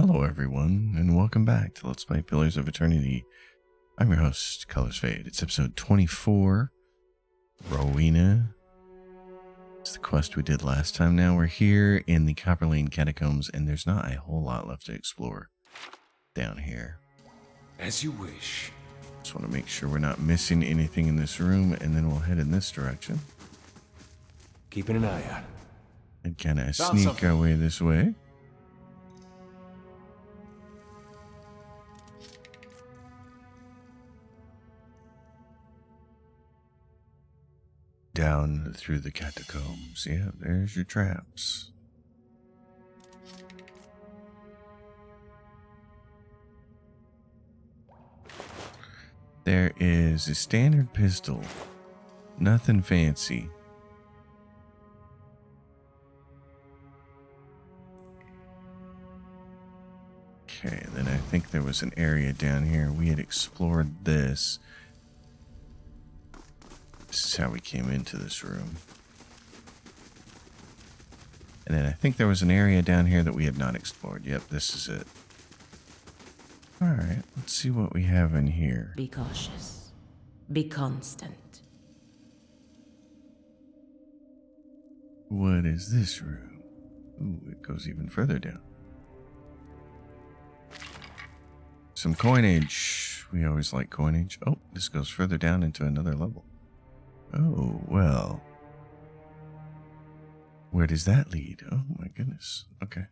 Hello everyone, and welcome back to Let's Play Pillars of Eternity. I'm your host, Colors Fade. It's episode 24, Rowena. It's the quest we did last time. Now we're here in the Copper Lane Catacombs, and there's not a whole lot left to explore down here. As you wish. Just want to make sure we're not missing anything in this room, and then we'll head in this direction. Keeping an eye out. And kind of sneak our way this way. Down through the catacombs. Yeah, there's your traps. There is a standard pistol. Nothing fancy. Okay, then I think there was an area down here. We had explored this. This is how we came into this room. And then I think there was an area down here that we had not explored. Yep, this is it. Alright, let's see what we have in here. Be cautious. Be constant. What is this room? Ooh, it goes even further down. Some coinage. We always like coinage. Oh, this goes further down into another level. Oh, well. Where does that lead? Oh, my goodness. Okay.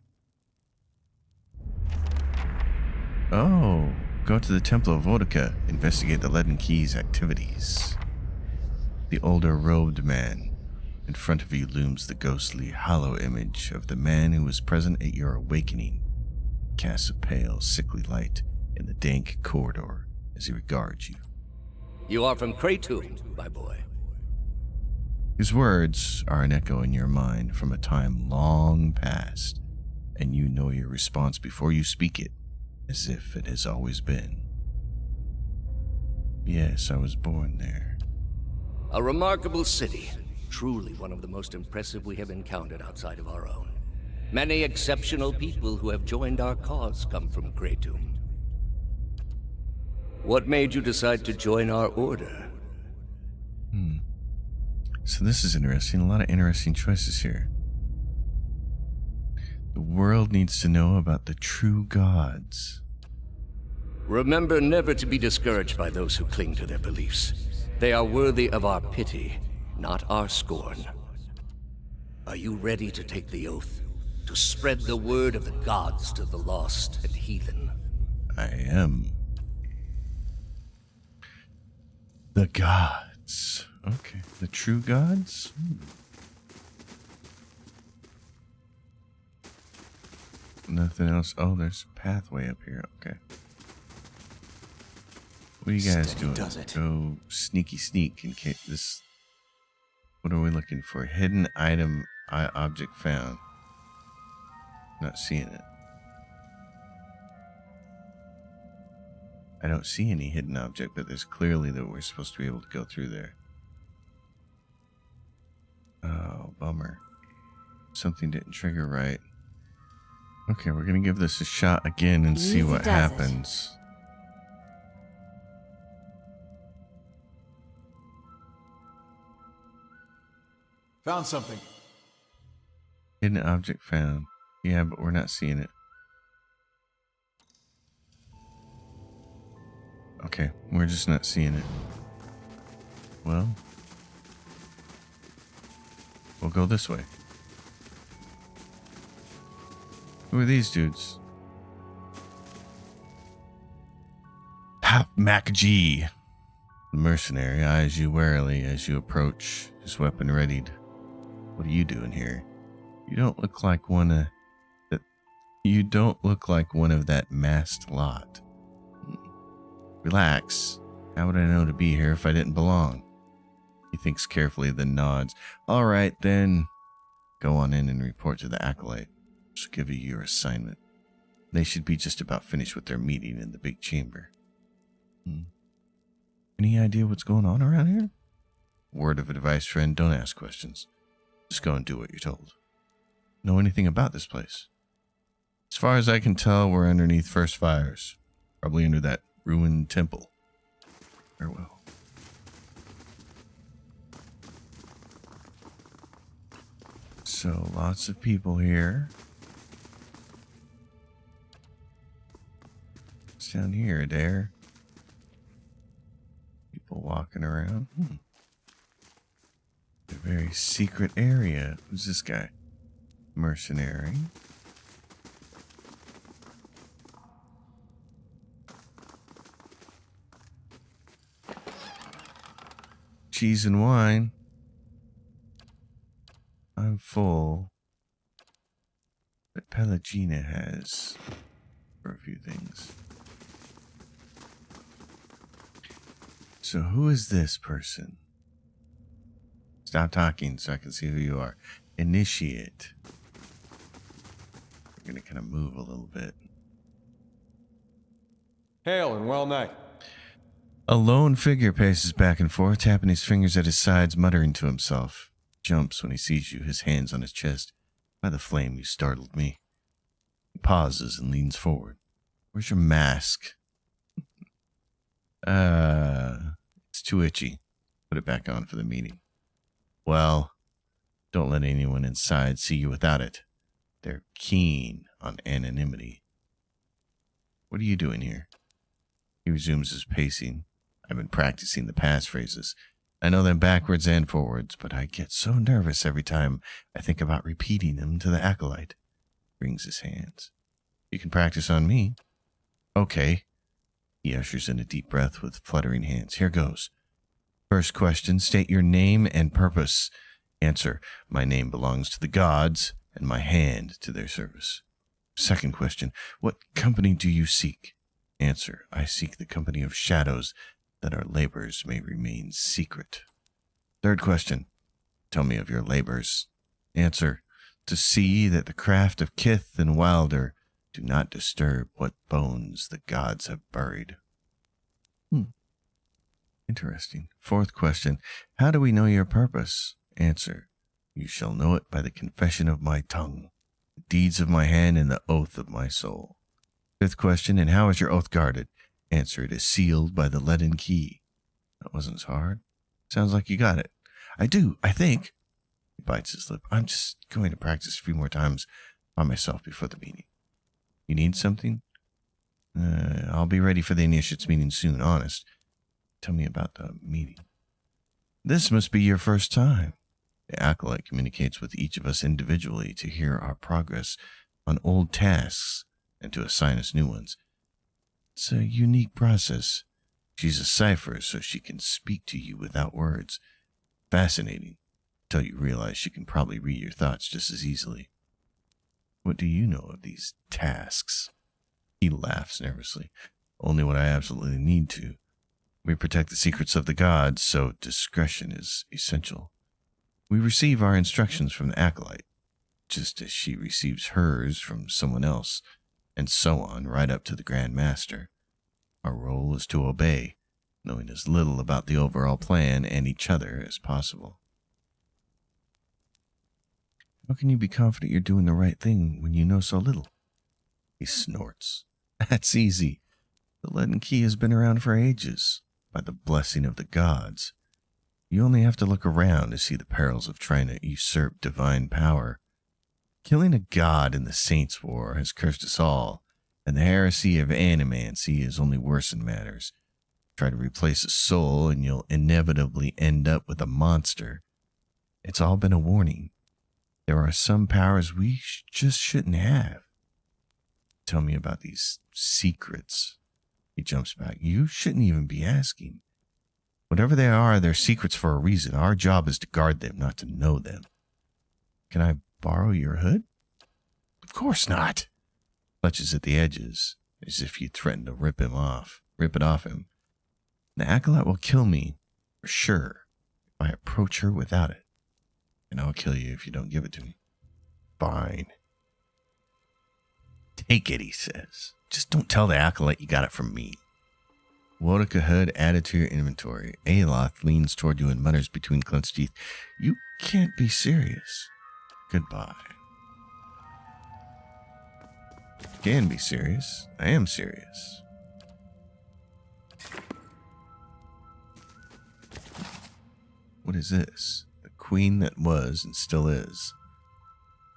Oh, go to the Temple of Vodka. Investigate the Leaden Key's activities. The older robed man. In front of you looms the ghostly, hollow image of the man who was present at your awakening. Casts a pale, sickly light in the dank corridor as he regards you. You are from Kratom, my boy. His words are an echo in your mind from a time long past, and you know your response before you speak it, as if it has always been. Yes, I was born there. A remarkable city, truly one of the most impressive we have encountered outside of our own. Many exceptional people who have joined our cause come from Kratom. What made you decide to join our order? So this is interesting. A lot of interesting choices here. The world needs to know about the true gods. Remember never to be discouraged by those who cling to their beliefs. They are worthy of our pity, not our scorn. Are you ready to take the oath? To spread the word of the gods to the lost and heathen? I am. The gods. Okay, the true gods? Nothing else. Oh, there's a pathway up here. Okay. What are you guys doing? Go sneaky sneak in case this... What are we looking for? Hidden item object found. Not seeing it. I don't see any hidden object, but there's clearly that we're supposed to be able to go through there. Oh, bummer. Something didn't trigger right. Okay, we're gonna give this a shot again and see what happens. Found something. Hidden object found. Yeah, but we're not seeing it. Okay, we're just not seeing it. Well, we'll go this way. Who are these dudes? Mac G. The mercenary eyes you warily as you approach, his weapon readied. What are you doing here? You don't look like one of that masked lot. Relax. How would I know to be here if I didn't belong? He thinks carefully, then nods. All right, then. Go on in and report to the Acolyte. She'll give you your assignment. They should be just about finished with their meeting in the big chamber. Any idea what's going on around here? Word of advice, friend, don't ask questions. Just go and do what you're told. Know anything about this place? As far as I can tell, we're underneath first fires. Probably under that ruined temple. Farewell. So, lots of people here. What's down here, Adair? People walking around. A very secret area. Who's this guy? Mercenary. Cheese and wine. I'm full. But Pelagina has for a few things. So who is this person? Stop talking so I can see who you are. Initiate. We're going to kind of move a little bit. Hail and well met. A lone figure paces back and forth, tapping his fingers at his sides, muttering to himself. Jumps when he sees you, his hands on his chest. By the flame, you startled me. He pauses and leans forward. Where's your mask? It's too itchy. Put it back on for the meeting. Well, don't let anyone inside see you without it. They're keen on anonymity. What are you doing here? He resumes his pacing. I've been practicing the passphrases. I know them backwards and forwards, but I get so nervous every time I think about repeating them to the Acolyte. Wrings his hands. You can practice on me. Okay. He ushers in a deep breath with fluttering hands. Here goes. First question, state your name and purpose. Answer, my name belongs to the gods, and my hand to their service. Second question, what company do you seek? Answer, I seek the company of shadows, that our labors may remain secret. Third question, tell me of your labors. Answer, to see that the craft of Kith and Wilder do not disturb what bones the gods have buried. Interesting. Fourth question, how do we know your purpose? Answer, you shall know it by the confession of my tongue, the deeds of my hand, and the oath of my soul. Fifth question, and how is your oath guarded? Answer, it is sealed by the leaden key. That wasn't as hard. Sounds like you got it. I do, I think. He bites his lip. I'm just going to practice a few more times by myself before the meeting. You need something? I'll be ready for the initiates meeting soon, honest. Tell me about the meeting. This must be your first time. The Acolyte communicates with each of us individually to hear our progress on old tasks and to assign us new ones. It's a unique process. She's a cipher, so she can speak to you without words. Fascinating, until you realize she can probably read your thoughts just as easily. What do you know of these tasks? He laughs nervously. Only what I absolutely need to. We protect the secrets of the gods, so discretion is essential. We receive our instructions from the Acolyte, just as she receives hers from someone else, and so on, right up to the Grand Master. Our role is to obey, knowing as little about the overall plan and each other as possible. How can you be confident you're doing the right thing when you know so little? He snorts. That's easy. The leaden key has been around for ages, by the blessing of the gods. You only have to look around to see the perils of trying to usurp divine power. Killing a god in the Saints' War has cursed us all, and the heresy of animancy has only worsened matters. Try to replace a soul and you'll inevitably end up with a monster. It's all been a warning. There are some powers we just shouldn't have. Tell me about these secrets. He jumps back. You shouldn't even be asking. Whatever they are, they're secrets for a reason. Our job is to guard them, not to know them. Can I borrow your hood? Of course not. Clutches at the edges, as if you threaten to rip it off him. The Acolyte will kill me, for sure, if I approach her without it. And I'll kill you if you don't give it to me. Fine. Take it, he says. Just don't tell the Acolyte you got it from me. Wodica hood added to your inventory. Aloth leans toward you and mutters between clenched teeth, You can't be serious. Goodbye. can be serious. I am serious. What is this? The queen that was and still is.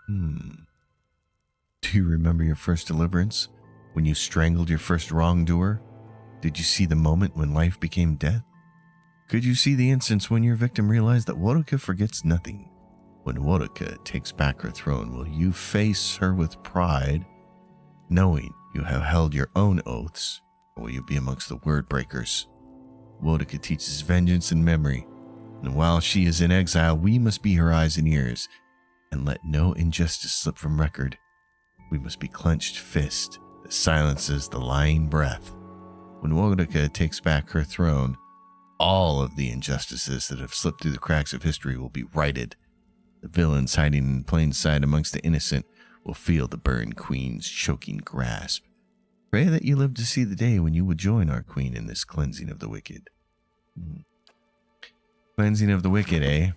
Do you remember your first deliverance? When you strangled your first wrongdoer? Did you see the moment when life became death? Could you see the instance when your victim realized that Wodaka forgets nothing? When Wodaka takes back her throne, will you face her with pride, knowing you have held your own oaths, or will you be amongst the word breakers? Wodaka teaches vengeance and memory, and while she is in exile, we must be her eyes and ears, and let no injustice slip from record. We must be clenched fist that silences the lying breath. When Wodaka takes back her throne, all of the injustices that have slipped through the cracks of history will be righted. The villains hiding in plain sight amongst the innocent will feel the burned queen's choking grasp. Pray that you live to see the day when you will join our queen in this cleansing of the wicked. Cleansing of the wicked, eh?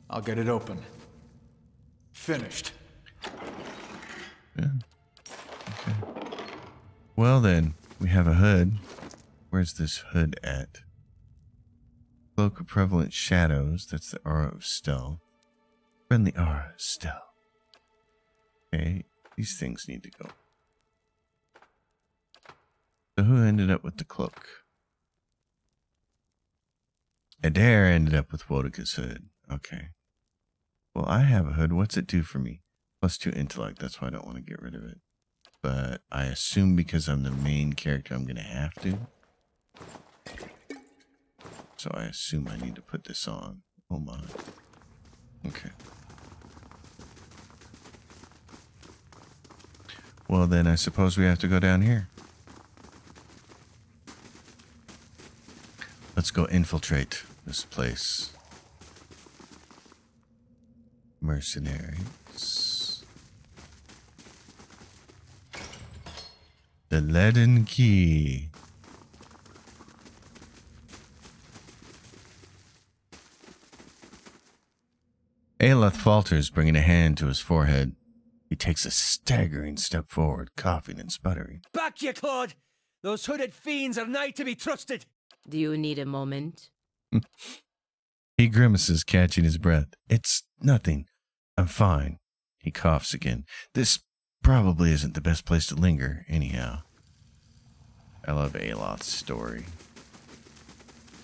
I'll get it open. Finished. Yeah. Okay. Well then, we have a hood. Where's this hood at? Cloak of prevalent shadows. That's the aura of stealth. Friendly aura, stealth. Okay, these things need to go. So who ended up with the cloak? Adair ended up with Wodaka's hood. Okay. Well, I have a hood. What's it do for me? +2 intellect. That's why I don't want to get rid of it. But I assume because I'm the main character, I'm going to have to. So I assume I need to put this on. Oh my. Okay. Well, then I suppose we have to go down here. Let's go infiltrate this place. Mercenaries. The leaden key. Aelith falters, bringing a hand to his forehead. He takes a staggering step forward, coughing and sputtering. Back, ye Claude! Those hooded fiends are nigh to be trusted. Do you need a moment? He grimaces, catching his breath. It's nothing. I'm fine. He coughs again. This probably isn't the best place to linger, anyhow. I love Aelith's story.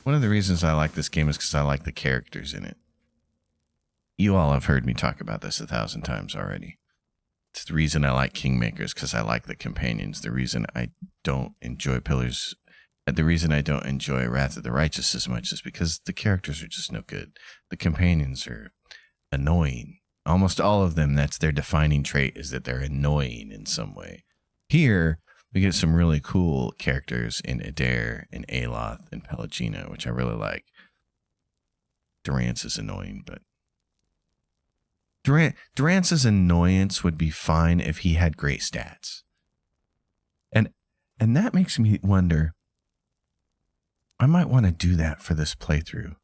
One of the reasons I like this game is because I like the characters in it. You all have heard me talk about this 1,000 times already. It's the reason I like Kingmakers, because I like the companions. The reason I don't enjoy Pillars, the reason I don't enjoy Wrath of the Righteous as much is because the characters are just no good. The companions are annoying. Almost all of them, that's their defining trait, is that they're annoying in some way. Here, we get some really cool characters in Adair and Aelith and Pelagina, which I really like. Durance is annoying, but Durance's annoyance would be fine if he had great stats. And that makes me wonder, I might want to do that for this playthrough.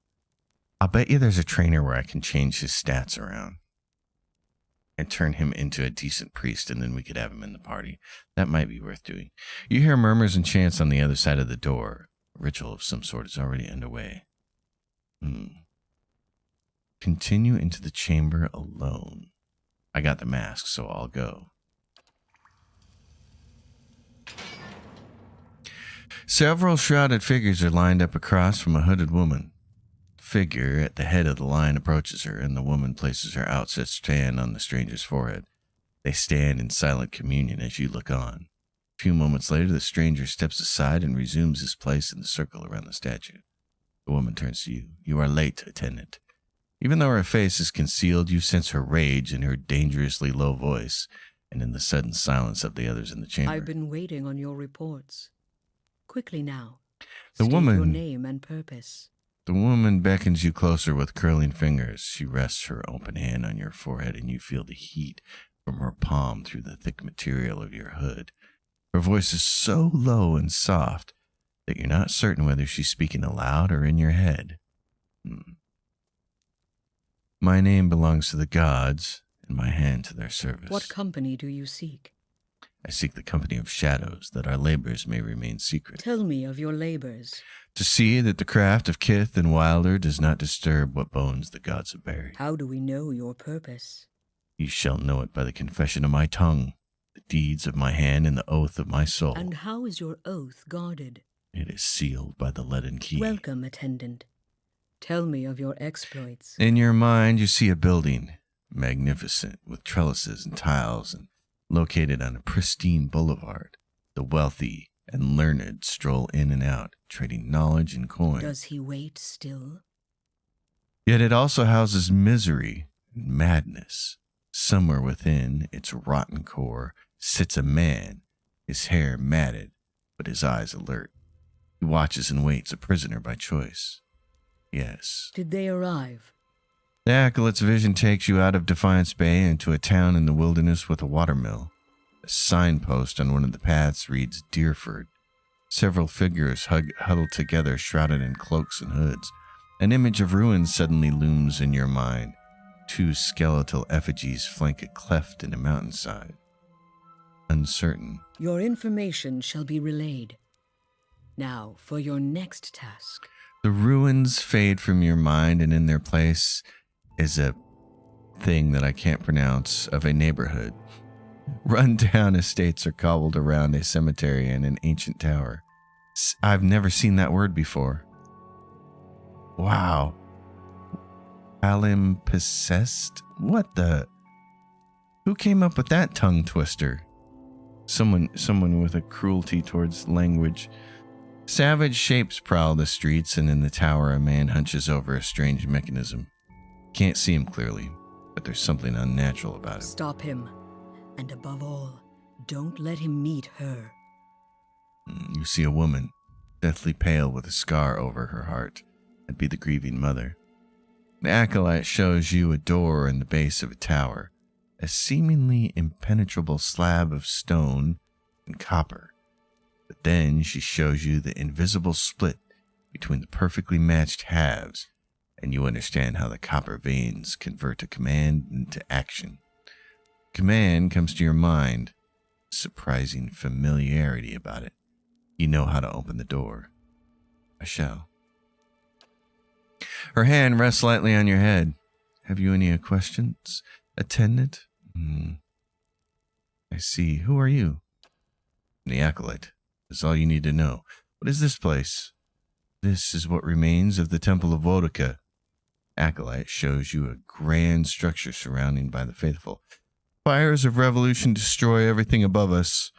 I'll bet you there's a trainer where I can change his stats around and turn him into a decent priest, and then we could have him in the party. That might be worth doing. You hear murmurs and chants on the other side of the door. A ritual of some sort is already underway. Continue into the chamber alone. I got the mask, so I'll go. Several shrouded figures are lined up across from a hooded woman. The figure at the head of the line approaches her, and the woman places her outstretched hand on the stranger's forehead. They stand in silent communion as you look on. A few moments later, the stranger steps aside and resumes his place in the circle around the statue. The woman turns to you. You are late, attendant. Even though her face is concealed, you sense her rage in her dangerously low voice and in the sudden silence of the others in the chamber. I've been waiting on your reports. Quickly now. The State woman- your name and purpose. The woman beckons you closer with curling fingers. She rests her open hand on your forehead, and you feel the heat from her palm through the thick material of your hood. Her voice is so low and soft that you're not certain whether she's speaking aloud or in your head. My name belongs to the gods, and my hand to their service. What company do you seek? I seek the company of shadows, that our labors may remain secret. Tell me of your labors. To see that the craft of Kith and Wilder does not disturb what bones the gods have buried. How do we know your purpose? You shall know it by the confession of my tongue, the deeds of my hand, and the oath of my soul. And how is your oath guarded? It is sealed by the leaden key. Welcome, attendant. Tell me of your exploits. In your mind, you see a building, magnificent, with trellises and tiles, and located on a pristine boulevard. The wealthy and learned stroll in and out, trading knowledge and coin. Does he wait still? Yet it also houses misery and madness. Somewhere within its rotten core sits a man, his hair matted, but his eyes alert. He watches and waits, a prisoner by choice. Yes. Did they arrive? The Acolyte's vision takes you out of Defiance Bay into a town in the wilderness with a watermill. A signpost on one of the paths reads Deerford. Several figures huddled together, shrouded in cloaks and hoods. An image of ruins suddenly looms in your mind. 2 skeletal effigies flank a cleft in a mountainside. Uncertain. Your information shall be relayed. Now, for your next task. The ruins fade from your mind, and in their place is a thing that I can't pronounce of a neighborhood. Run-down estates are cobbled around a cemetery and an ancient tower. I've never seen that word before. Wow. Palimpsest? What the? Who came up with that tongue twister? Someone with a cruelty towards language. Savage shapes prowl the streets, and in the tower a man hunches over a strange mechanism. Can't see him clearly, but there's something unnatural about him. Stop him. And above all, don't let him meet her. You see a woman, deathly pale with a scar over her heart. That'd be the grieving mother. The Acolyte shows you a door in the base of a tower, a seemingly impenetrable slab of stone and copper. But then she shows you the invisible split between the perfectly matched halves, and you understand how the copper veins convert a command into action. Command comes to your mind, surprising familiarity about it. You know how to open the door. I shall. Her hand rests lightly on your head. Have you any questions, attendant? I see. Who are you? The Acolyte. That's all you need to know. What is this place? This is what remains of the Temple of Vodica. Acolyte shows you a grand structure surrounding by the faithful. Fires of revolution destroy everything above us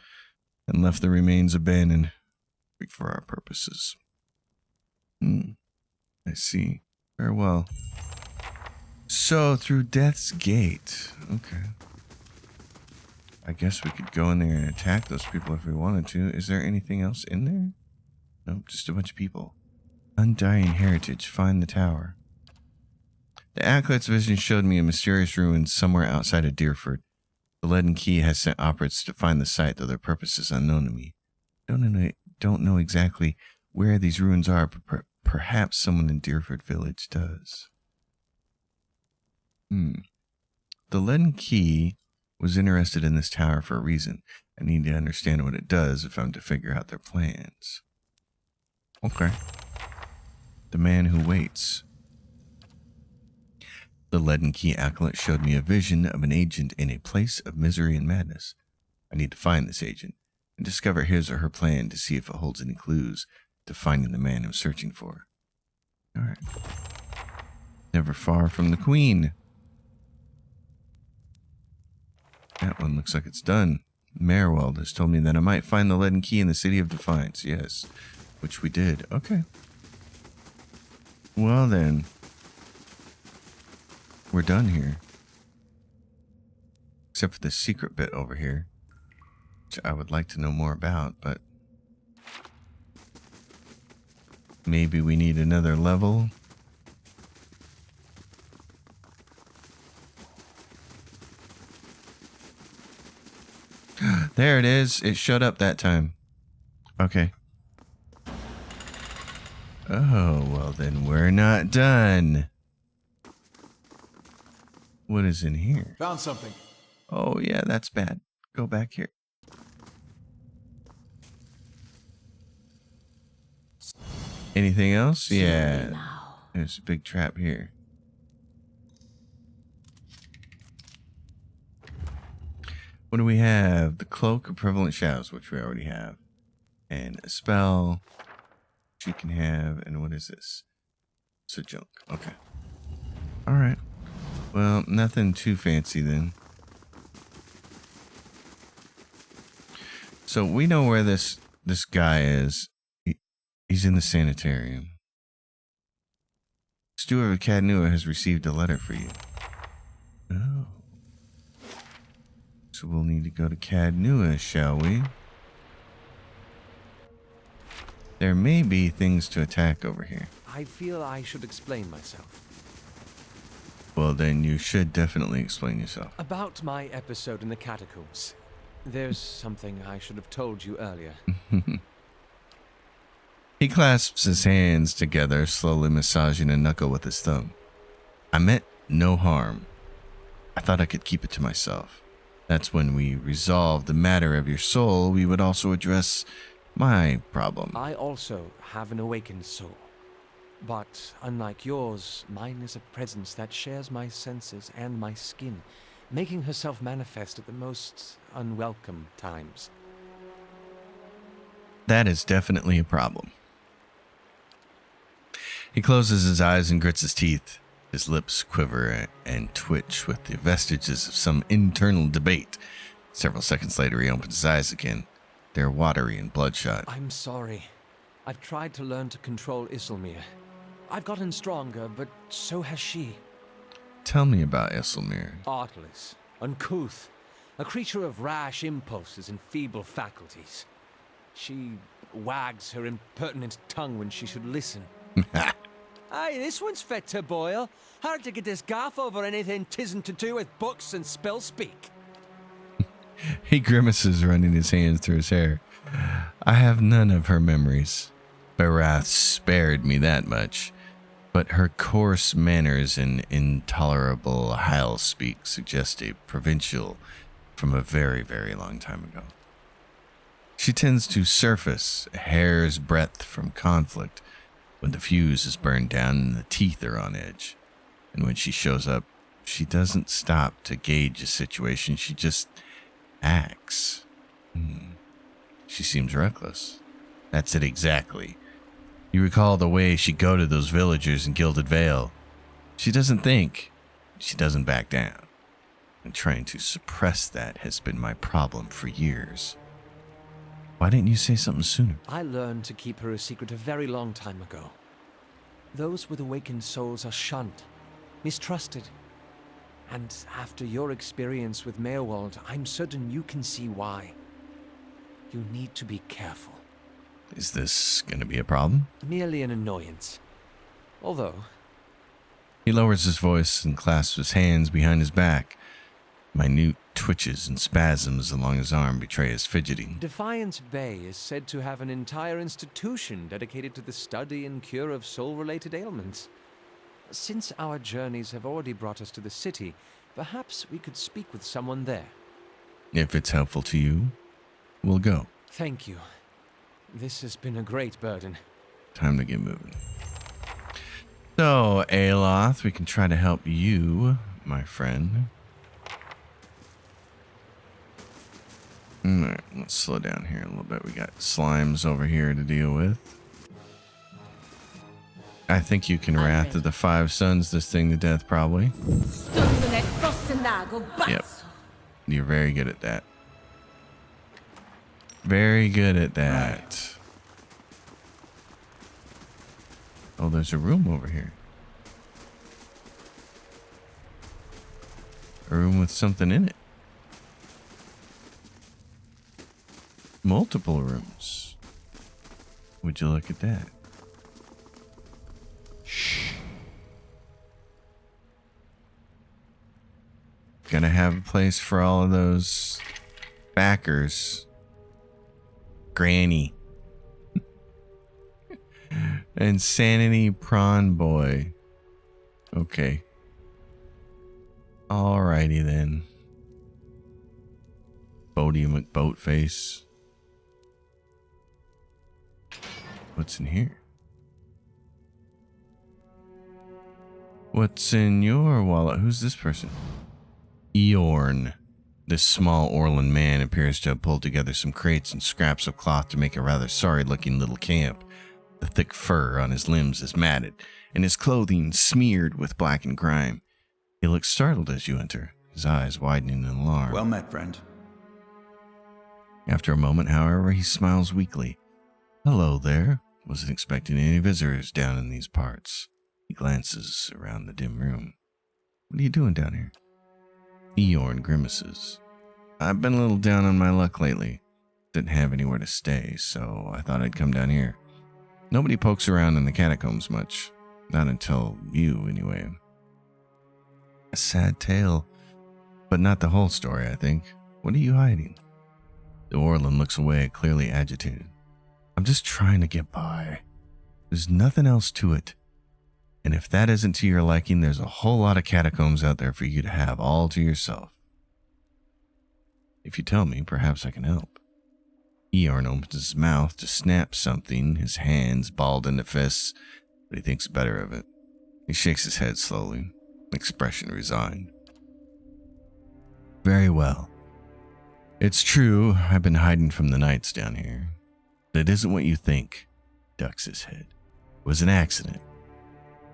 and left the remains abandoned for our purposes. I see. Very well. So, through Death's Gate. Okay. I guess we could go in there and attack those people if we wanted to. Is there anything else in there? Nope, just a bunch of people. Undying heritage. Find the tower. The Acolyte's vision showed me a mysterious ruin somewhere outside of Deerford. The leaden key has sent operates to find the site, though their purpose is unknown to me. Don't know exactly where these ruins are, but perhaps someone in Deerford Village does. The leaden key was interested in this tower for a reason. I need to understand what it does if I'm to figure out their plans. Okay. The man who waits. The leaden key Acolyte showed me a vision of an agent in a place of misery and madness. I need to find this agent and discover his or her plan to see if it holds any clues to finding the man I'm searching for. All right. Never far from the Queen. That one looks like it's done. Marwald has told me that I might find the leaden key in the City of Defiance. Yes, which we did. Okay. Well then. We're done here. Except for the secret bit over here, which I would like to know more about, but maybe we need another level. There it is. It showed up that time. Okay. Oh, well then we're not done. What is in here? Found something. Oh, yeah, that's bad. Go back here. Anything else? Yeah. Now. There's a big trap here. What do we have? The Cloak of Prevalent Shadows, which we already have. And a spell she can have. And what is this? It's a junk. Okay. Alright. Well, nothing too fancy then. So we know where this guy is. He's in the sanitarium. Steward of Cadnua has received a letter for you. Oh. So we'll need to go to Cadnua, shall we? There may be things to attack over here. I feel I should explain myself. Well, then you should definitely explain yourself. About my episode in the catacombs. There's something I should have told you earlier. He clasps his hands together, slowly massaging a knuckle with his thumb. I meant no harm. I thought I could keep it to myself. That's when we resolved the matter of your soul, we would also address my problem. I also have an awakened soul. But unlike yours, mine is a presence that shares my senses and my skin, making herself manifest at the most unwelcome times. That is definitely a problem. He closes his eyes and grits his teeth. His lips quiver and twitch with the vestiges of some internal debate. Several seconds later, he opens his eyes again. They're watery and bloodshot. I'm sorry. I've tried to learn to control Isilmir. I've gotten stronger, but so has she. Tell me about Isilmir. Artless, uncouth, a creature of rash impulses and feeble faculties. She wags her impertinent tongue when she should listen. Aye, this one's fit to boil. Hard to get this gaff over anything tisn't to do with books and spell speak. He grimaces, running his hands through his hair. I have none of her memories. Barath spared me that much. But her coarse manners and intolerable Heil speak suggest a provincial from a very, very long time ago. She tends to surface a hair's breadth from conflict when the fuse is burned down and the teeth are on edge. And when she shows up, she doesn't stop to gauge a situation. She just acts. She seems reckless. That's it exactly. You recall the way she goaded those villagers in Gilded Vale. She doesn't think. She doesn't back down. And trying to suppress that has been my problem for years. Why didn't you say something sooner? I learned to keep her a secret a very long time ago. Those with awakened souls are shunned, mistrusted. And after your experience with Meowald, I'm certain you can see why. You need to be careful. Is this going to be a problem? Merely an annoyance. Although, He lowers his voice and clasps his hands behind his back. Minute twitches and spasms along his arm betray his fidgeting. Defiance Bay is said to have an entire institution dedicated to the study and cure of soul-related ailments. Since our journeys have already brought us to the city, perhaps we could speak with someone there. If it's helpful to you, we'll go. Thank you. This has been a great burden. Time to get moving. So, Aloth, we can try to help you, my friend. Alright, let's slow down here a little bit. We got slimes over here to deal with. I think you can Wrath of the Five Suns this thing to death, probably. Yep. You're very good at that. Very good at that. Oh, there's a room over here. A room with something in it. Multiple rooms. Would you look at that? Shh. Gonna have a place for all of those backers. Granny. Insanity Prawn Boy. Okay. Alrighty then. Bodie McBoatface. What's in here? What's in your wallet? Who's this person? Eorn. This small Orlan man appears to have pulled together some crates and scraps of cloth to make a rather sorry-looking little camp. The thick fur on his limbs is matted, and his clothing smeared with blackened grime. He looks startled as you enter, his eyes widening in alarm. Well met, friend. After a moment, however, he smiles weakly. Hello there. Wasn't expecting any visitors down in these parts. He glances around the dim room. What are you doing down here? Eorn grimaces. I've been a little down on my luck lately. Didn't have anywhere to stay, so I thought I'd come down here. Nobody pokes around in the catacombs much. Not until you, anyway. A sad tale, but not the whole story, I think. What are you hiding? The Orlan looks away, clearly agitated. I'm just trying to get by. There's nothing else to it. And if that isn't to your liking, there's a whole lot of catacombs out there for you to have all to yourself. If you tell me, perhaps I can help. Eorn opens his mouth to snap something, his hands balled into fists, but he thinks better of it. He shakes his head slowly, expression resigned. Very well. It's true, I've been hiding from the knights down here. But it isn't what you think, ducks his head. It was an accident.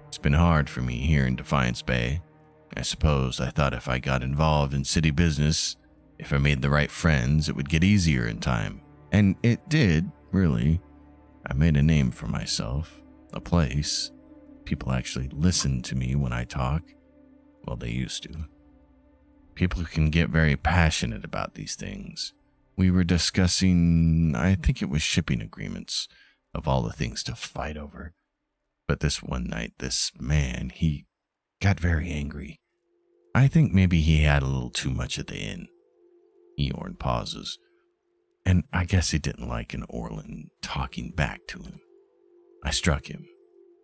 It's been hard for me here in Defiance Bay. I suppose I thought if I got involved in city business, if I made the right friends, it would get easier in time. And it did, really. I made a name for myself, a place. People actually listen to me when I talk. Well, they used to. People can get very passionate about these things. We were discussing, I think it was shipping agreements, of all the things to fight over. But this one night, this man, he got very angry. I think maybe he had a little too much at the inn. Eorn pauses. And I guess he didn't like an Orlan talking back to him. I struck him.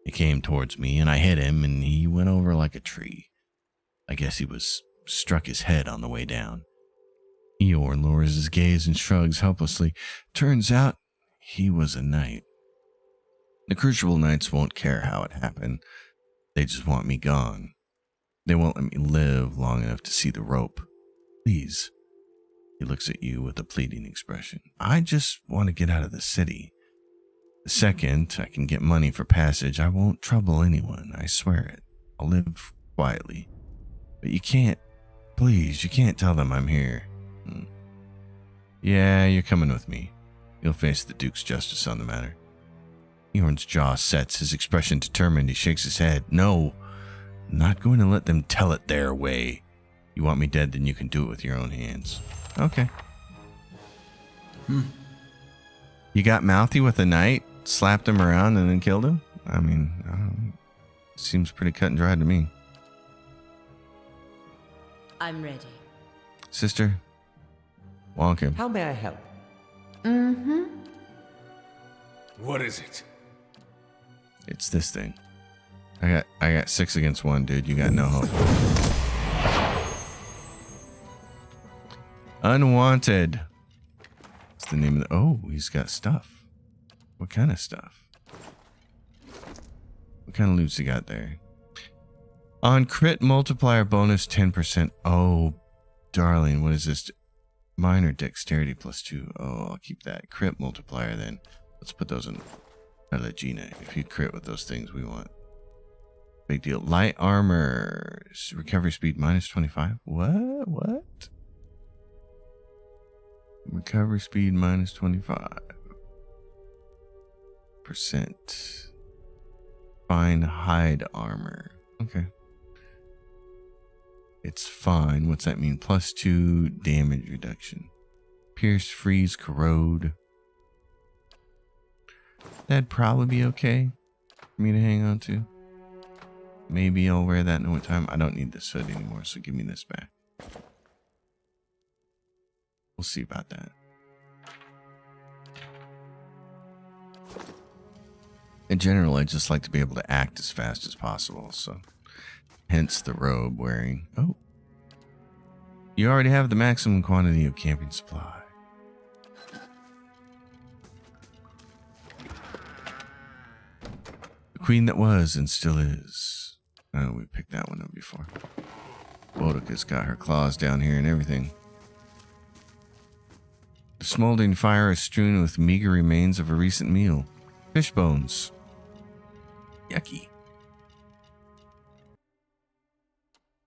He came towards me, and I hit him, and he went over like a tree. I guess he was struck his head on the way down. Eorn lowers his gaze and shrugs helplessly. Turns out he was a knight. The Crucible Knights won't care how it happened. They just want me gone. They won't let me live long enough to see the rope. Please. He looks at you with a pleading expression. I just want to get out of the city. The second I can get money for passage, I won't trouble anyone. I swear it. I'll live quietly. But you can't, please, you can't tell them I'm here. Yeah, you're coming with me. You'll face the Duke's justice on the matter. Eorn's jaw sets, his expression determined. He shakes his head. No, I'm not going to let them tell it their way. You want me dead, then you can do it with your own hands. Okay. You got mouthy with a knight, slapped him around, and then killed him? I mean, seems pretty cut and dry to me. I'm ready. Sister, walk him. How may I help? What is it? It's this thing. I got 6 against 1, dude. You got no hope. Unwanted. What's the name of the... Oh, he's got stuff. What kind of stuff? What kind of loot's he got there? On crit multiplier bonus 10%. Oh, darling, what is this? Minor dexterity +2. Oh, I'll keep that. Crit multiplier then. Let's put those in Legina. If you crit with those things, we want. Big deal. Light armor. Recovery speed -25. What? Recovery speed -25%. Fine hide armor. Okay. It's fine. What's that mean? +2 damage reduction. Pierce, freeze, corrode. That'd probably be okay for me to hang on to. Maybe I'll wear that in no time. I don't need this hood anymore, so give me this back. We'll see about that. In general, I just like to be able to act as fast as possible, so hence the robe wearing. Oh, You already have the maximum quantity of camping supply. The queen that was and still is. Oh, we picked that one up before. Boudica's got her claws down here and everything. The smoldering fire is strewn with meager remains of a recent meal. Fish bones. Yucky.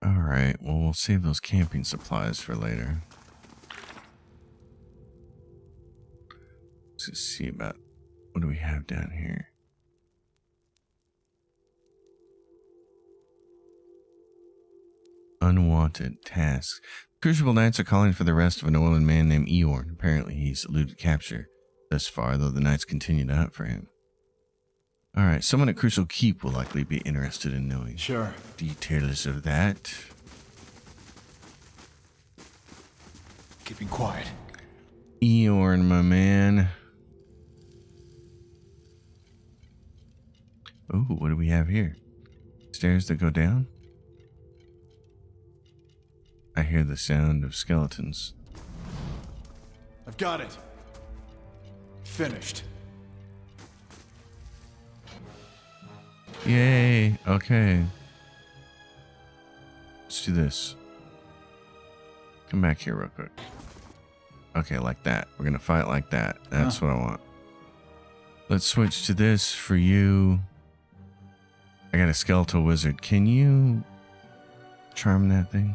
Alright, well, we'll save those camping supplies for later. Let's just see about what do we have down here. Unwanted tasks. Crucible Knights are calling for the arrest of an oiling man named Eorn. Apparently, he's eluded capture thus far, though the Knights continue to hunt for him. Alright, someone at Crucial Keep will likely be interested in knowing details of that. Keeping quiet. Eorn, my man. Ooh, what do we have here? Stairs that go down? I hear the sound of skeletons. I've got it. Finished. Yay, okay. Let's do this. Come back here real quick. Okay, like that. We're gonna fight like that. That's what I want. Let's switch to this for you. I got a skeletal wizard. Can you charm that thing?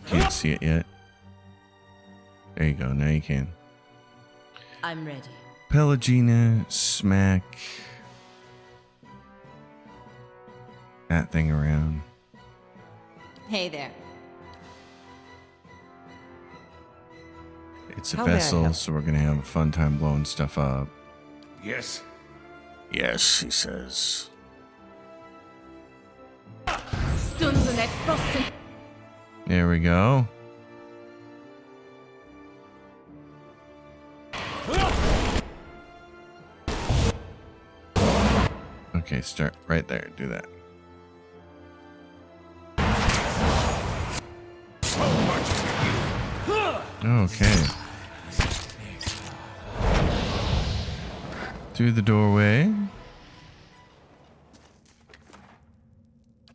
Can't see it yet. There you go. Now you can. I'm ready. Pelagina, smack that thing around. Hey there. It's a How may I vessel, help? so we're gonna have a fun time blowing stuff up. Yes. Yes, he says. Stunzenet Boston. There we go. Okay, start right there. Do that. Okay. Through the doorway.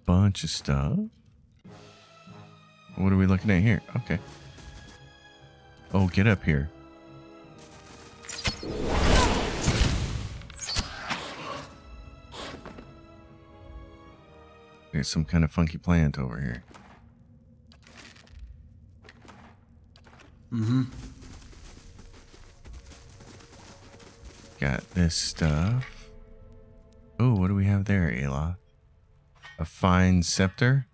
Bunch of stuff. What are we looking at here? Okay. Oh, get up here. There's some kind of funky plant over here. Got this stuff. Oh, what do we have there, Ayla? A fine scepter?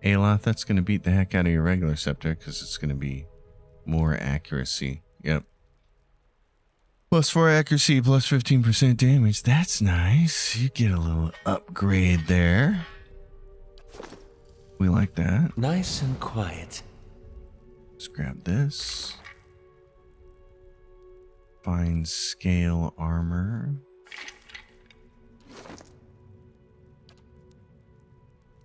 Aloth, that's going to beat the heck out of your regular scepter because it's going to be more accuracy. Yep. Plus 4 accuracy, plus 15% damage. That's nice. You get a little upgrade there. We like that. Nice and quiet. Let's grab this. Fine scale armor.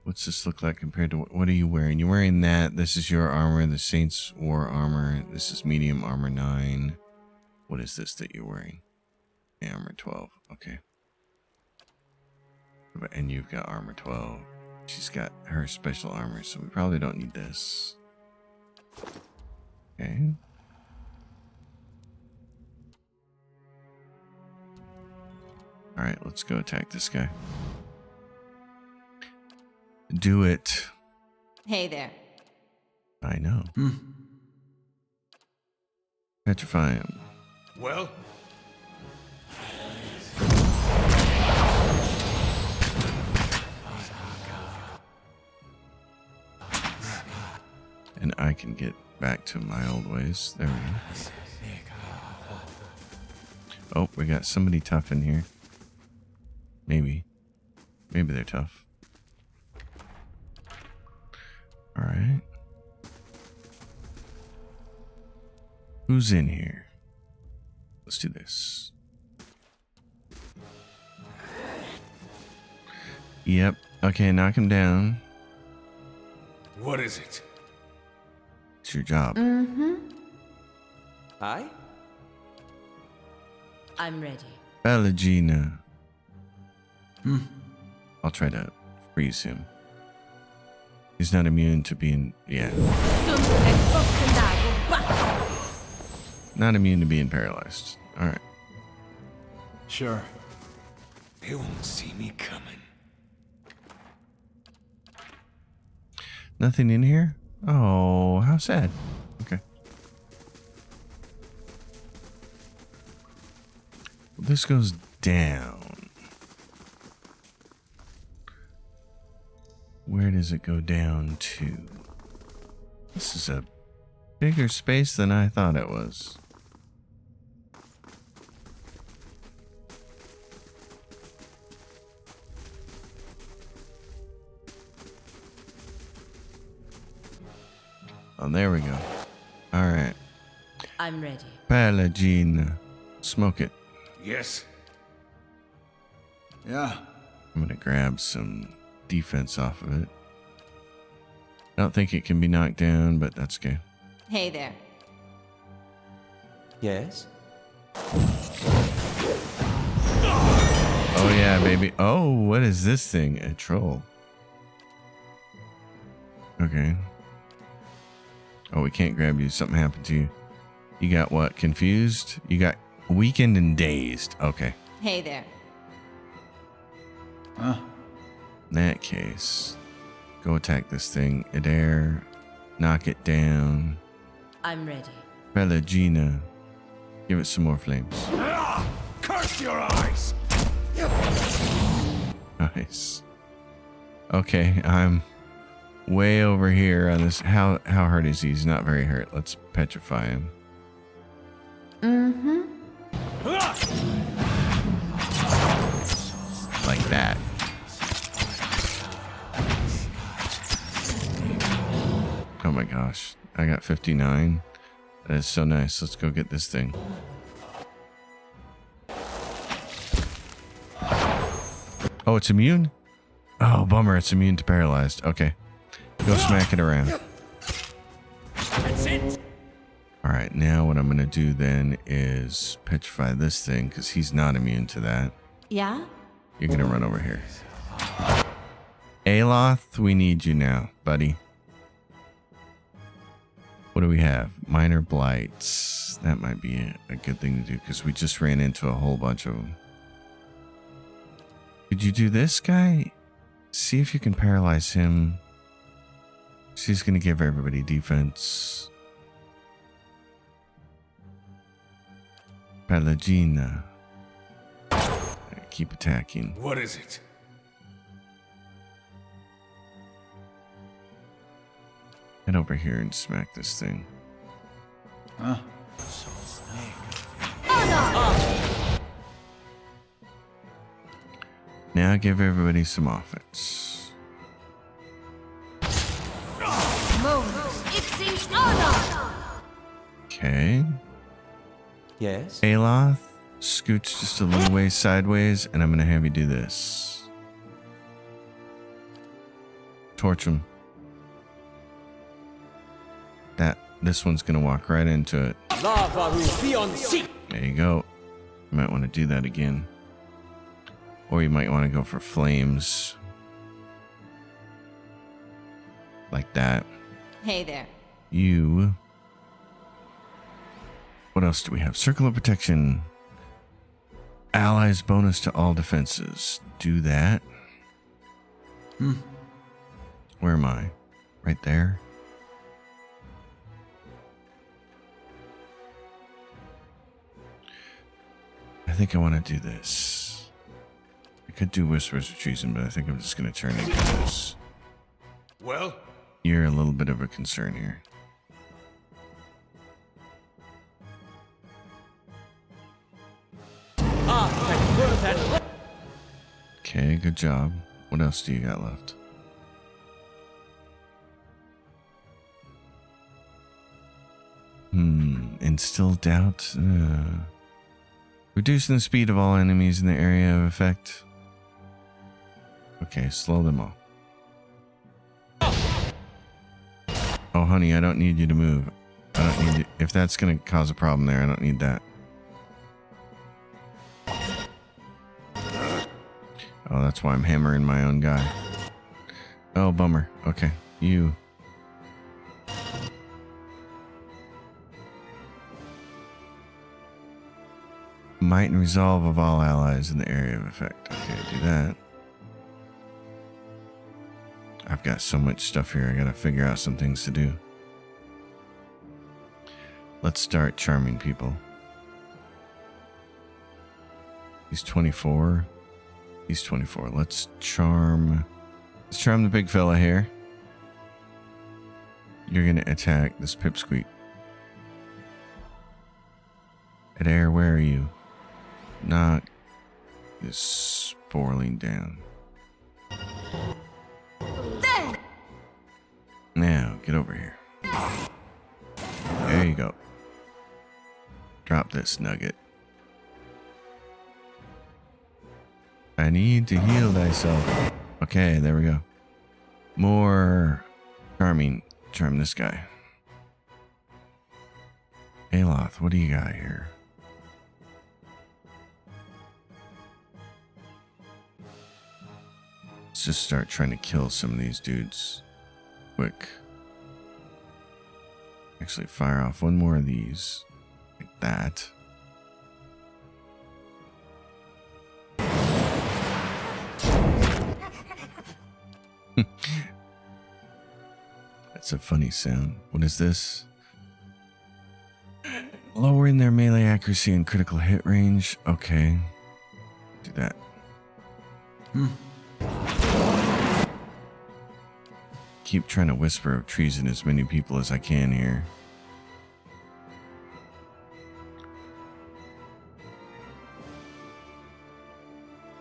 What's this look like compared to what are you wearing? You're wearing that. This is your armor. The Saints War armor. This is medium armor 9. What is this that you're wearing? Armor 12. Okay. And you've got armor 12. She's got her special armor, so we probably don't need this. Okay. Alright, let's go attack this guy. Do it. Hey there. I know. Petrify him. Well, And I can get back to my old ways. There we go. Oh, we got somebody tough in here. Maybe. Maybe they're tough. Alright. Who's in here? Let's do this. Yep. Okay, knock him down. What is it? It's your job. Aye? I'm ready. Pelagina. I'll try to freeze him. He's not immune to being... Yeah. Not immune to being paralyzed. Alright. Sure. They won't see me coming. Nothing in here? Oh, how sad. Okay. Well, this goes down. Where does it go down to? This is a bigger space than I thought it was. Oh, there we go. All right. I'm ready. Pelagina. Smoke it. Yes. Yeah. I'm going to grab some defense off of it. I don't think it can be knocked down, but that's okay. Hey there. Yes? Oh, yeah, baby. Oh, what is this thing? A troll. Okay. Oh, we can't grab you. Something happened to you. You got what? Confused? You got weakened and dazed. Okay. Hey there. Huh? In that case, go attack this thing. Adair. Knock it down. I'm ready. Pelagina. Give it some more flames. Curse your eyes! Nice. Okay, I'm way over here on this. How hurt is he? He's not very hurt. Let's petrify him. Like that. Oh my gosh. I got 59. That is so nice. Let's go get this thing. Oh, it's immune? Oh, bummer. It's immune to paralyzed. Okay. Go smack it around. That's it! Alright, now what I'm going to do then is petrify this thing because he's not immune to that. Yeah? You're going to run over here. Aloth, we need you now, buddy. What do we have? Minor blights. That might be a good thing to do because we just ran into a whole bunch of them. Could you do this guy? See if you can paralyze him. She's going to give everybody defense. Pelagina. Keep attacking. What is it? Head over here and smack this thing. Huh? Now give everybody some offense. Okay. Yes? Aloth, scooch just a little way sideways, and I'm going to have you do this. Torch him. This one's going to walk right into it. There you go. You might want to do that again. Or you might want to go for flames. Like that. Hey there. You. What else do we have? Circle of Protection. Allies bonus to all defenses. Do that. Where am I? Right there. I think I want to do this. I could do Whispers of Treason, but I think I'm just going to turn into this. Well? You're a little bit of a concern here. Okay, good job. What else do you got left? Instill doubt. Reducing the speed of all enemies in the area of effect. Okay, slow them all. Oh, honey, I don't need you to move. I don't need to, if that's going to cause a problem there, I don't need that. Oh, that's why I'm hammering my own guy. Oh, bummer. Okay, you. Might and resolve of all allies in the area of effect. Okay, do that. I've got so much stuff here. I gotta figure out some things to do. Let's start charming people. He's 24. He's 24. Let's charm the big fella here. You're gonna attack this pipsqueak. Adair, where are you? Knock this sporling down. Now, get over here. There you go. Drop this nugget. I need to heal thyself. Okay, there we go. More charming. Charm this guy. Aloth, what do you got here? Let's just start trying to kill some of these dudes. Quick. Actually, fire off one more of these. Like that. That's a funny sound. What is this? Lowering their melee accuracy and critical hit range. Okay. Do that. Keep trying to whisper of treason as many people as I can here.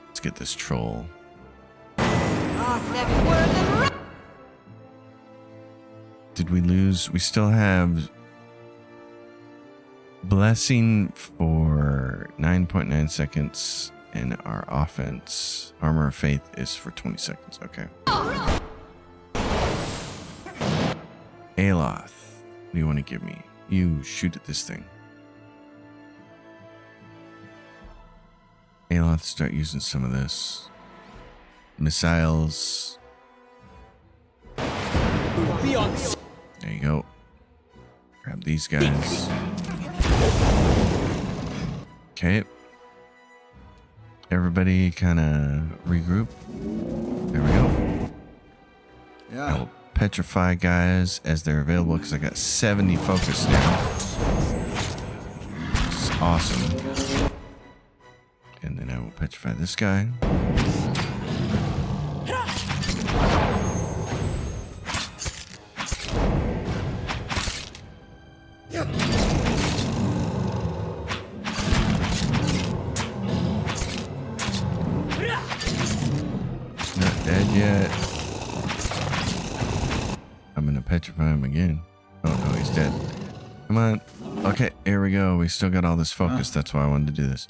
Let's get this troll. Did we lose? We still have blessing for 9.9 seconds, and our offense, armor of faith, is for 20 seconds. Okay. Aloth, what do you want to give me? You shoot at this thing. Aloth, start using some of this. Missiles. There you go. Grab these guys. Okay. Everybody kind of regroup. There we go. Yeah. I will petrify guys as they're available because I got 70 focus now. Which is awesome. And then I will petrify this guy. Not dead yet. I'm gonna petrify him again. Oh no, he's dead. Come on. Okay, here we go. We still got all this focus. That's why I wanted to do this.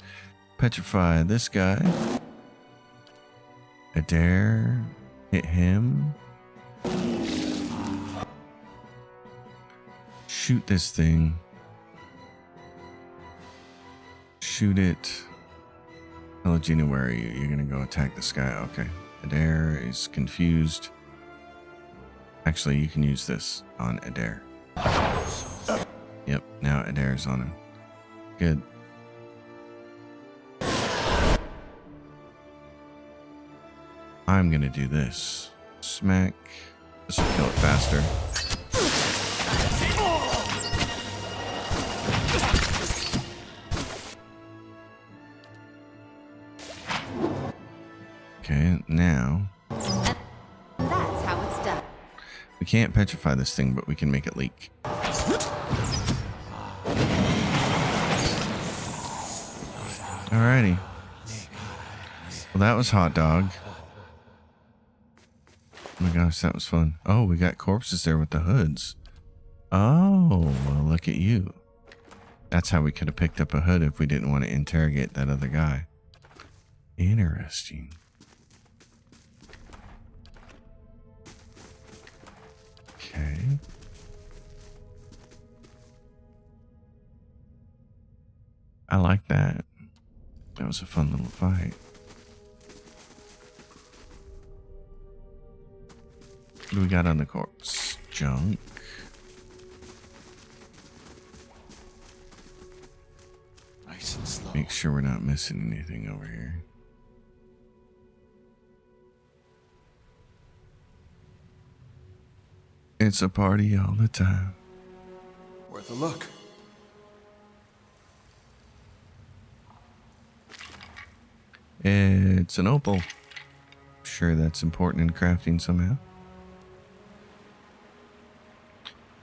Petrify this guy. Adair. Hit him. Shoot this thing. Shoot it. Pelagina, where are you? You're gonna go attack this guy. Okay. Adair is confused. Actually, you can use this on Adair. Yep, now Adair's on him. Good. I'm gonna do this. Smack. This will kill it faster. Okay, now. That's how it's done. We can't petrify this thing, but we can make it leak. Alrighty. Well, that was hot dog. Oh my gosh, that was fun. Oh, we got corpses there with the hoods. Oh, well, look at you. That's how we could have picked up a hood if we didn't want to interrogate that other guy. Interesting. Okay. I like that. That was a fun little fight. What do we got on the corpse? Junk. Nice and slow. Make sure we're not missing anything over here. It's a party all the time. Worth a look. It's an opal. Sure, that's important in crafting somehow.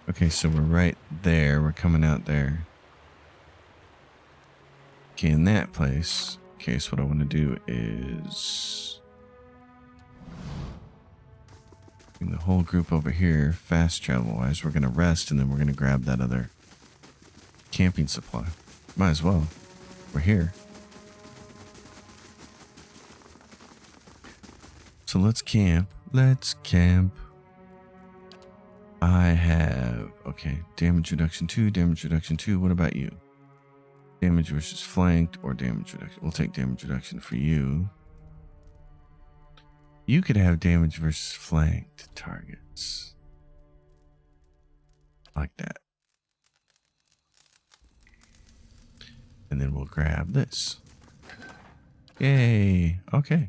Okay, so we're right there. We're coming out there. Okay, in that place. Okay, so what I want to do is bring the whole group over here, fast travel wise. We're going to rest and then we're going to grab that other camping supply. Might as well. We're here. So let's camp. Let's camp. I have, okay, damage reduction 2, damage reduction 2. What about you? Damage versus flanked or damage reduction? We'll take damage reduction for you. You could have damage versus flanked targets. Like that. And then we'll grab this. Yay. Okay.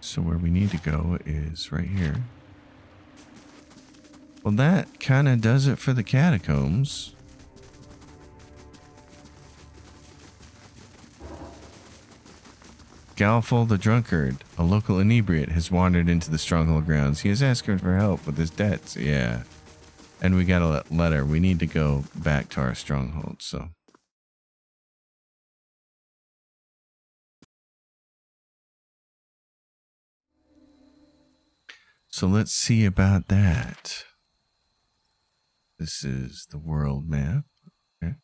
So where we need to go is right here. Well, that kind of does it for the catacombs. Galful the drunkard, a local inebriate, has wandered into the stronghold grounds. He is asking for help with his debts. Yeah. And we got a letter. We need to go back to our stronghold, so. So let's see about that. This is the world map. Okay.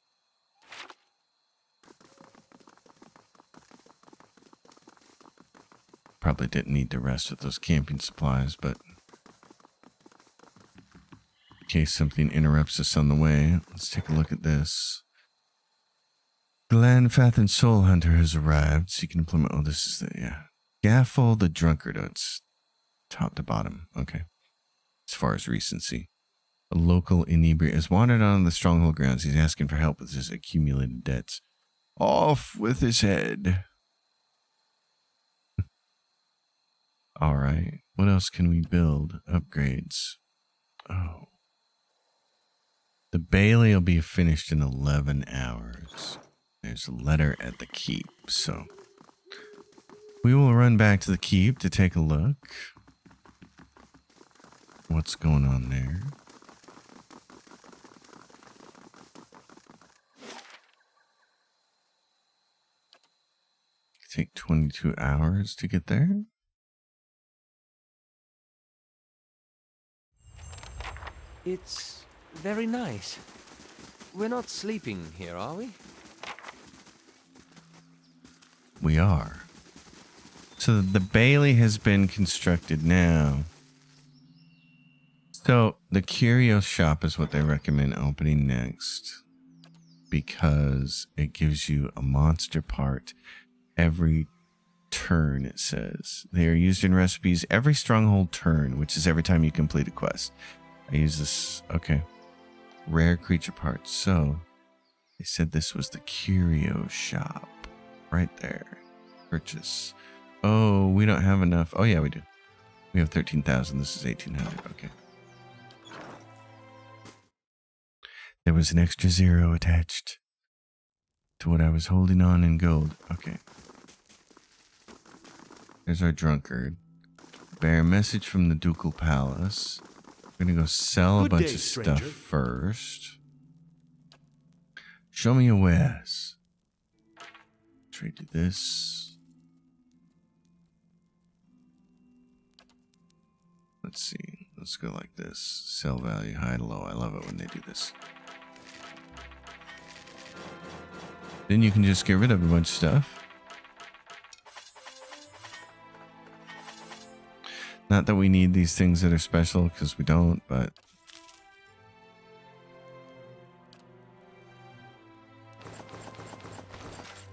Probably didn't need to rest with those camping supplies, but in case something interrupts us on the way, let's take a look at this. Glenfathan Soul Hunter has arrived. Seeking employment. Oh, this is the, yeah. Gaffle the drunkard. Oh, it's top to bottom. Okay. As far as recency. A local inebriate has wandered on the stronghold grounds. He's asking for help with his accumulated debts. Off with his head. All right. What else can we build? Upgrades. Oh. The Bailey will be finished in 11 hours. There's a letter at the keep, so we will run back to the keep to take a look. What's going on there? Take 22 hours to get there. It's very nice. We're not sleeping here, are we? We are. So the Bailey has been constructed now. So the curio shop is what they recommend opening next, because it gives you a monster part every turn. It says they are used in recipes every stronghold turn, which is every time you complete a quest. I use this. Okay. Rare creature parts. So they said this was the curio shop right there. Purchase. Oh, we don't have enough. Oh yeah, we do. We have 13,000. This is 1,800. Okay. There was an extra 0 attached to what I was holding on in gold. Okay. There's our drunkard. Bear message from the Ducal Palace. We're gonna go sell a bunch of stuff first. Show me your wares. Trade to this. Let's see. Let's go like this. Sell value, high to low. I love it when they do this. Then you can just get rid of a bunch of stuff. Not that we need these things that are special, because we don't, but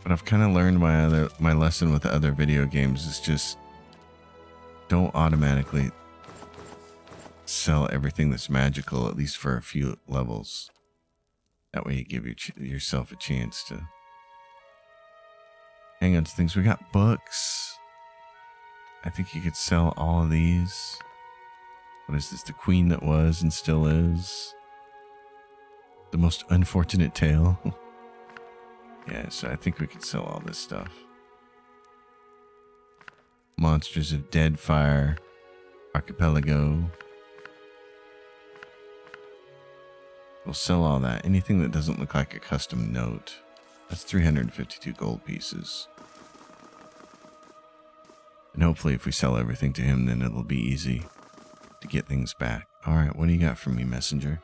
But I've kind of learned my lesson with other video games is just don't automatically sell everything that's magical, at least for a few levels. That way you give yourself a chance to hang on to things. We got books. I think you could sell all of these. What is this? The Queen That Was and Still Is. The Most Unfortunate Tale. Yeah, so I think we could sell all this stuff. Monsters of Deadfire. Archipelago. We'll sell all that. Anything that doesn't look like a custom note. That's 352 gold pieces. And hopefully if we sell everything to him, then it'll be easy to get things back. Alright, what do you got for me, messenger?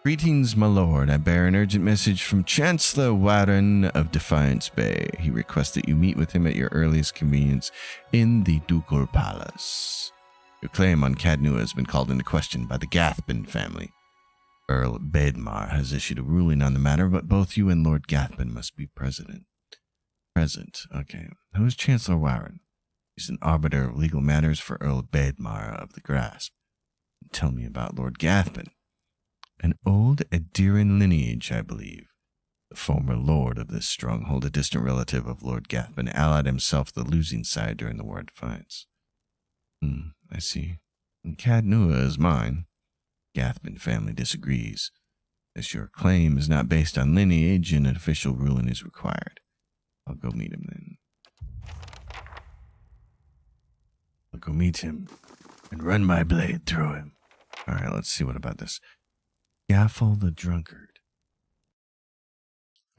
Greetings, my lord. I bear an urgent message from Chancellor Warren of Defiance Bay. He requests that you meet with him at your earliest convenience in the Ducal Palace. Your claim on Cadnua has been called into question by the Gathbin family. Earl Baedmar has issued a ruling on the matter, but both you and Lord Gathbin must be present. Okay. Who is Chancellor Warren? He's an arbiter of legal matters for Earl Baedmar of the Grasp. Tell me about Lord Gathbin. An old Adiran lineage, I believe. The former lord of this stronghold, a distant relative of Lord Gathbin, allied himself to the losing side during the War of Defiance. I see. And Cadnua is mine. Gathbin family disagrees. As your claim is not based on lineage and an official ruling is required. I'll go meet him then. I'll go meet him and run my blade through him. Alright, let's see what about this. Gaffel the Drunkard.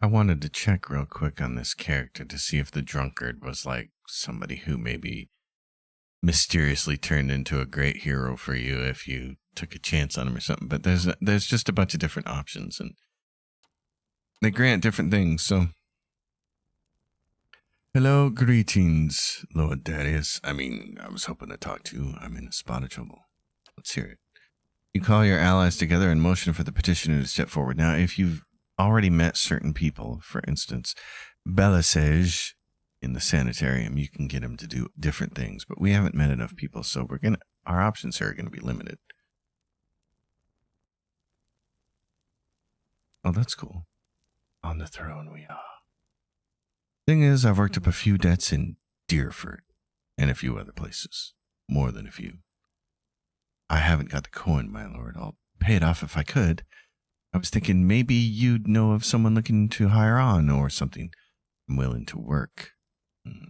I wanted to check real quick on this character to see if the drunkard was like somebody who maybe mysteriously turned into a great hero for you if you took a chance on him or something. But there's just a bunch of different options and they grant different things. So, hello, greetings, Lord Darius. I was hoping to talk to you. I'm in a spot of trouble. Let's hear it. You call your allies together and motion for the petitioner to step forward. Now, if you've already met certain people, for instance, Belisage in the sanitarium, you can get him to do different things, but we haven't met enough people, so our options here are going to be limited. Oh, that's cool. On the throne we are. Thing is, I've worked up a few debts in Deerford and a few other places. More than a few. I haven't got the coin, my lord. I'll pay it off if I could. I was thinking maybe you'd know of someone looking to hire on or something. I'm willing to work.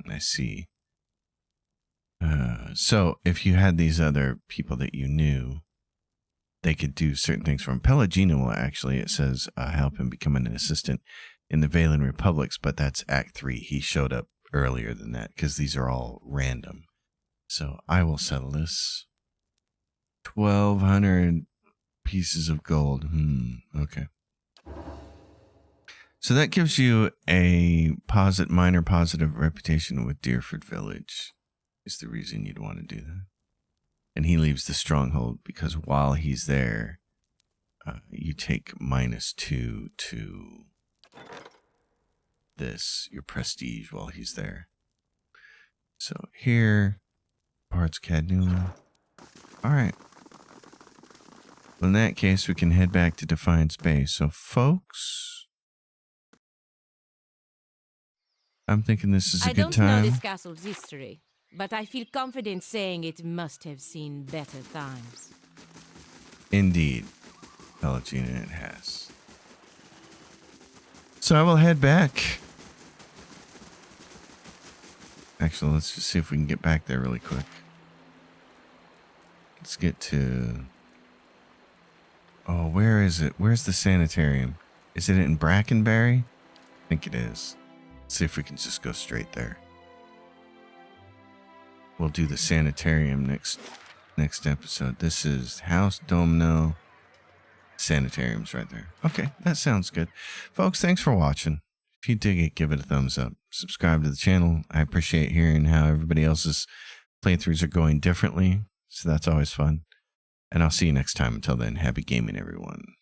I see. So if you had these other people that you knew, they could do certain things for him. Pelagino will actually, it says, help him become an assistant in the Valen Republics, but that's Act 3. He showed up earlier than that because these are all random. So I will settle this. 1,200 pieces of gold. Okay. So that gives you a minor positive reputation with Deerford Village. Is the reason you'd want to do that. And he leaves the stronghold because while he's there, you take -2 to your prestige while he's there. So here, parts Cadnua. All right. Well, in that case, we can head back to Defiance Bay. So, folks, I'm thinking this is a good time. I don't know this castle's history, but I feel confident saying it must have seen better times. Indeed, Pelagina, it has. So I will head back. Actually, let's just see if we can get back there really quick. Let's get to... Oh, where is it? Where's the sanitarium? Is it in Brackenberry? I think it is. Let's see if we can just go straight there. We'll do the sanitarium next episode. This is House Domino. Sanitarium's right there. Okay, that sounds good. Folks, thanks for watching. If you dig it, give it a thumbs up. Subscribe to the channel. I appreciate hearing how everybody else's playthroughs are going differently. So that's always fun. And I'll see you next time. Until then, happy gaming, everyone.